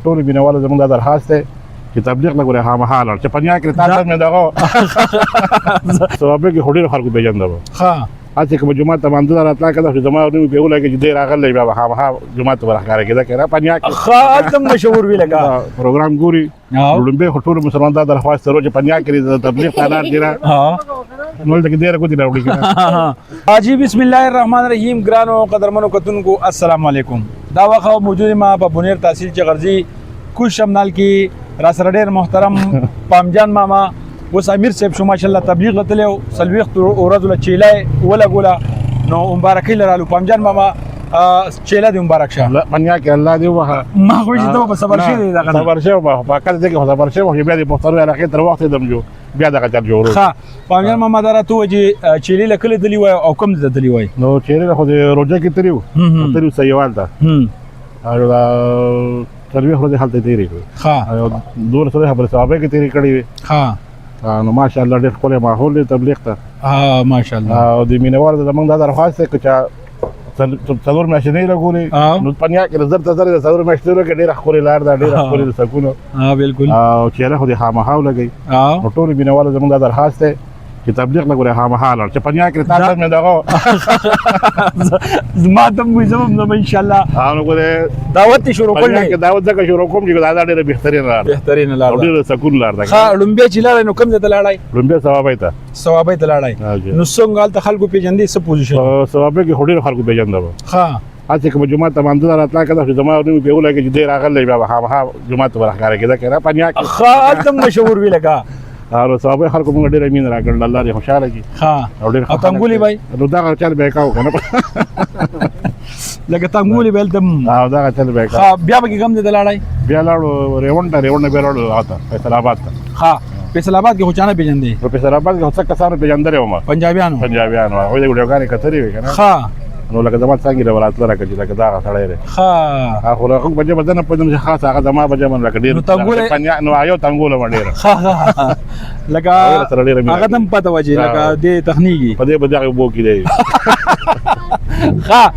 ټول مینوال زموږ د درخواست دی چې تبلیغ نه ګورې خامخا لاړ چې پنیا کې تاسو مې دغه ثواب کې هډیر خلکو پیژندل ها اته کوم جمعه ته باندې راتلا کده چې زما نو په ولا کې چې ډیر راغلی بیا خامخا جمعه ته ورخاره کېده کنه پنیا کې خاطم مشهور وی لگا پروګرام ګوري لومبه ټول مسلمان د درخواست ورو چې پنیا کې تبلیغ قرار دی ها نو دغه ډیر کو دي راوړي کنه حاجی بسم الله الرحمن الرحیم ګرانو قدرمنو کتونکو السلام علیکم دا وخت موجود ما په بنیر تحصیل چغرزی کوش شمنال کې را سره ډیر محترم پامجان ماما وس امیر صاحب شو ماشاءالله تبلیغ غتلو سلويخت اورد له چيلای ولا ګولا نو مبارکي لرالو پامجان ماما چيلا دی مبارک شه پنیا کې الله دی وه ما خو چې ته په صبر شه دی دغه صبر شه په کله دغه صبر شه بیا د محترم علاقه تر وخت دمجو بیا دغه چل جوړو ها پامجان ماما درته وجه چيلي لکله دلی وای او کم دلی وای نو چيلي خو د روزه کې تریو سیوال ده او دا سلويخت ورځې حالت تیری ها دور سره خبره صحابه کې تیری کړی ها نو ماشاءالله ډېر ښکلی ماحول دی تبلیغ ته ماشاءالله او د مینوال زموږ دا درخواست دی که چا څلور میاشتې نه لګولې نو پنیا کې زر ته زر د څلور میاشتې کې ډېره ښکلې لار ده ډېره ښکلې د سکون بالکل او چهره خو د خامخا ولګوي نو ټول مینوال زموږ دا درخواست دی چې تبلیغ نه ګورې خامخا لاړ چې پنیا کې تاسو مې دغه زما ته مو زموږ نو ان شاء الله نو ګورې دعوت شروع کړل کې دعوت ځکه شروع کوم چې دا ډېره بهترین لار لار ډېره سکون لار ده ها لومبه چې لار نو کم ځای ته لاړای لومبه ثوابای ته لاړای نو څنګه حالت خلکو پیژندې څه پوزیشن ثوابه کې هډیر خلکو پیژندل ها اته کوم جمعه ته باندې راتلا کده چې زما نو په ولا کې چې ډیر راغلی بیا خامخا جمعه ته ورخاره کېده کنه پنیا کې خاطم مشهور وی لگا او صاحب خلکو موږ ډیر امین راکړل الله دې خوشاله کی ها او ډیر تنګولي بھائی نو دا چل به کاو کنه لکه تنګولي بیل تم او دا چل به کاو ها بیا به کوم دې لاړای بیا لاړو ریوند به لاړو آتا فیصل آباد ته ها فیصل آباد کې خوچانه پیژندې په فیصل آباد کې څه کسانو پیژندل و ما پنجابیانو او دې ګډوګانې کتري وي کنه ها نو لکه زما څنګه وراتل راکړي لکه دا سړی دی ها اخو له کوم بجې بدن په دې خاص هغه زما بجې من راکړي پنیا نو آیو تنګول باندې ها لکه هغه تم پته وځي لکه دې تخنیکی په دې بده بو کې دی ها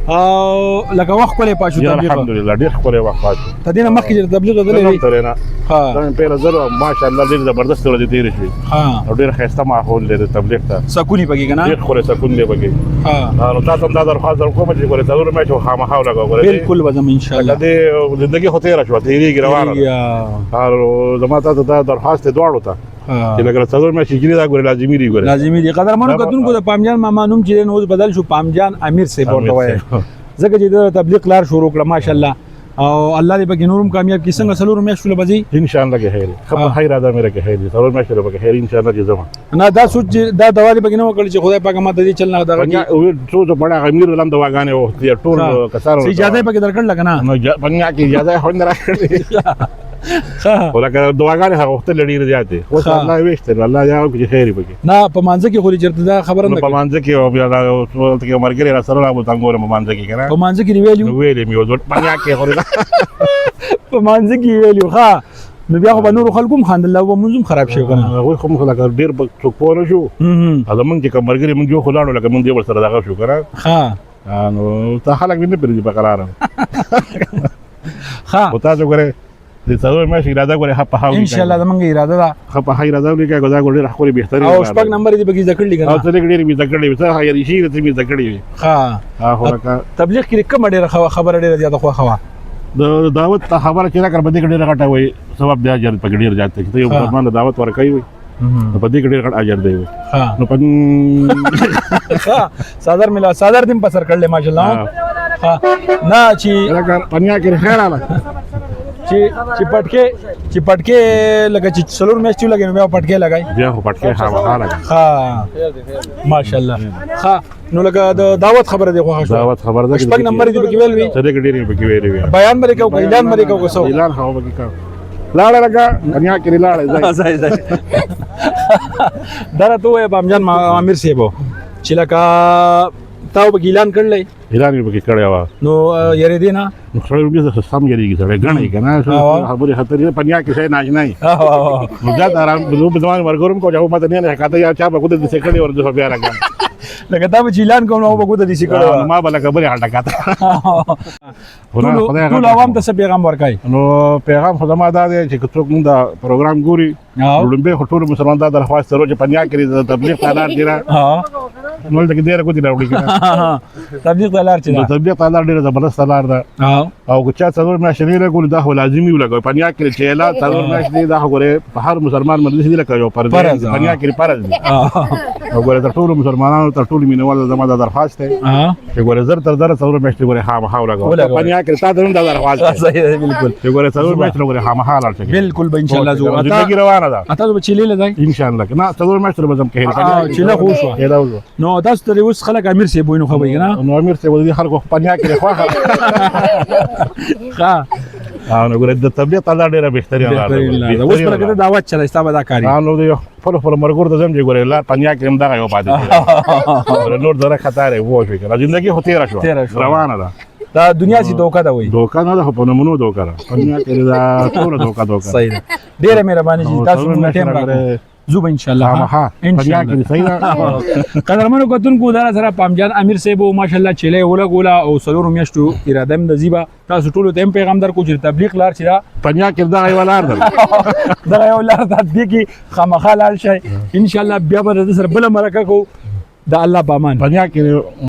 او لکه وخت کولې پاشو تبلیغ الحمدلله ډېر کولې وخت پاشو تدینه مخکې تبلیغ غلې نه ها دا په زرو ماشاءالله ډېر زبردست ورته تیر شي ها ډېر خسته ماحول دی تبلیغ ته سکونی پکې کنه ډېر خوره سکون دی پکې ها نو تاسو دا درخواست کوم چې ګوره ضرور مې چې خامخا لګاو بالکل وزم ان شاء الله دې زندگی خو تیر شو تیریږي روانه او زما ته دا درخواست دواړو ته چې لکه څلور مې چې دا ګوره لازمي دی ګوره لازمي دي قدرمنو کتونکو د پامجان ماما نوم چې نو بدل شو پامجان امیر سے ورته وای ځکه چې د تبلیغ لار شروع کړه ماشاءالله او الله دې پکې نورم کامیاب کړي څنګه څلور مې شول بځي ان شاء الله کې خیر خبر خیر ادا مې کې خیر څلور مې شول پکې خیر ان شاء الله کې زما نه دا سوچ دا دوالي پکې نو کړی چې خدای پاک ماته دې چلنه دا او څو بڑا امیر لم دواګانې او ټول کسانو اجازه پکې درکړل لګنه نو پنیا کې اجازه هون راکړي ولکه دواګانې هغه وخت لړې زیاتې خو الله وېشته الله یا کې خیر پکې نه په مانځ کې خوري چرته دا خبره نه په مانځ کې او بیا کې مرګري را سره ابو تنګور په مانځ کې کنه په مانځ کې ویلې مې ور پنیا کې خوري په مانځ کې ویلو ها نو بیا خو نور خلکو هم خاندل او منظم خراب شي کنه هغه خو خلک ډیر څوک پونه شو دا مونږ چې مرګري مونږ جو خلاړو لکه مونږ دې ور سره دغه شو کنه ها نو ته خلک نه پرې په قرار ها او تاسو ګره د څلور مې اراده غوړې په هاو ان شاء الله زمونږ اراده ده په هاي اراده لیکه غوډه غوډه راخوري بهتري او شپږ نمبر دې بګی ذکر لګا او څه ډېر می ذکر لې څه هاي ریشي دې می ذکر لې ها هو لکه تبلیغ کې کوم ډېر خبر ډېر زیاته خو د دعوت خبره چې راکړ بده ډېر غټه وي سبب بیا جر پکې ډېر جاته چې یو فرمان دعوت ورکوي وي په دې ډېر غټ اجر دی ها نو پن صادر ملا صادر دې په سر کړل ماشاءالله ها نه چې پنیا کې خیر اله چې پټکي لکه چې څلور میچ لګي نو بیا پټکي لګای بیا خو پټکي خامخا لګای ها ماشاءالله ها نو لکه د دعوت خبره دی خو دعوت خبره ده شپږ نمبر دی پکې ویل وی څه دې ډېری پکې ویلې وی بیان مری کو اعلان مری کو سو اعلان هو پکې کا لاړه لگا کنیا کې لاړه ځای درته وې بامجان امیر سیبو چې لکه تاو به اعلان کړلې اعلان یې پکې کړی و نو یری دینا نو خړې وګړي سم یریږي سره غنې کنه خبرې خطرې پنیا کې شي ناج نه نو دا آرام بده ځوان ورګورم کو چې ماته نه حکایت یا چا به خود دې سکړې ور دې بیا راګم لکه دا به چې اعلان کوم نو به ګوته دي سي کړو ما بل خبرې هټه کاته ټول عوام ته څه پیغام ورکای نو پیغام خو زما دا دی چې څوک مونږ دا پروګرام ګوري لومبه ټول مسلمان دا درخواست ورو چې پنیا کړی د تبلیغ تعالی دی را نو دغه ډیره کو دي راوړي تبلیغ تعالی چې تبلیغ تعالی ډیره زبردست تعالی ده او که چا څلور میاشتې نه لګول دا خو لازمي ولګوي پنیا کړی چې لا څلور میاشتې دا خو ګوره په هر مسلمان باندې دې لکه یو پر پنیا کړی فرض دی او ګوره تر ټول مسلمانانو تر ټول مینوال زما دا درخواست دی چې ګوره زر تر زر څلور میاشتې ګوره خامخا ولګوي پنیا کړی تا درنه دا درخواست صحیح دی بالکل چې ګوره څلور میاشتې ګوره خامخا لاړ شي بالکل به ان شاء الله زو زندگی روانه ده اته به چیلې لدای ان شاء الله نه څلور میاشتې به زم کې چیلې خو شو نو تاسو ته اوس خلک امیر سی بوینو خو وایي نه نو امیر سی ودی خلکو پنیا کړی خو ښه نو ګوره د طبيعت تعالی ډیره بهتري اوس پر کده دعوت چلای ستاسو دا کاری نو د خپل مرګور د زم چې ګوره لا پنیا کې هم دا یو پاتې نور دره خطر وو شي کنه ژوندۍ هو تیر شو روانه ده دا دنیا سي دوکا ده وای دوکا نه ده په نمونو دوکا ده پنیا کې دا ټول دوکا صحیح ده ډیره مهرباني جی تاسو موږ ټیم راکړو زوب ان شاء الله ان شاء الله صحیح ده قدرمنو کتونکو دا سره پامجان امیر صاحب ماشاء الله چله ولا او سلور میاشتو اراده د زیبا تاسو ټول ته پیغام در کو چې تبلیغ لار چې دا پنیا کې دا یو لار ده دا یو لار ده کې خامخا لار شي ان شاء الله بیا به سره بل مرکه کو دا الله بامان پنیا کې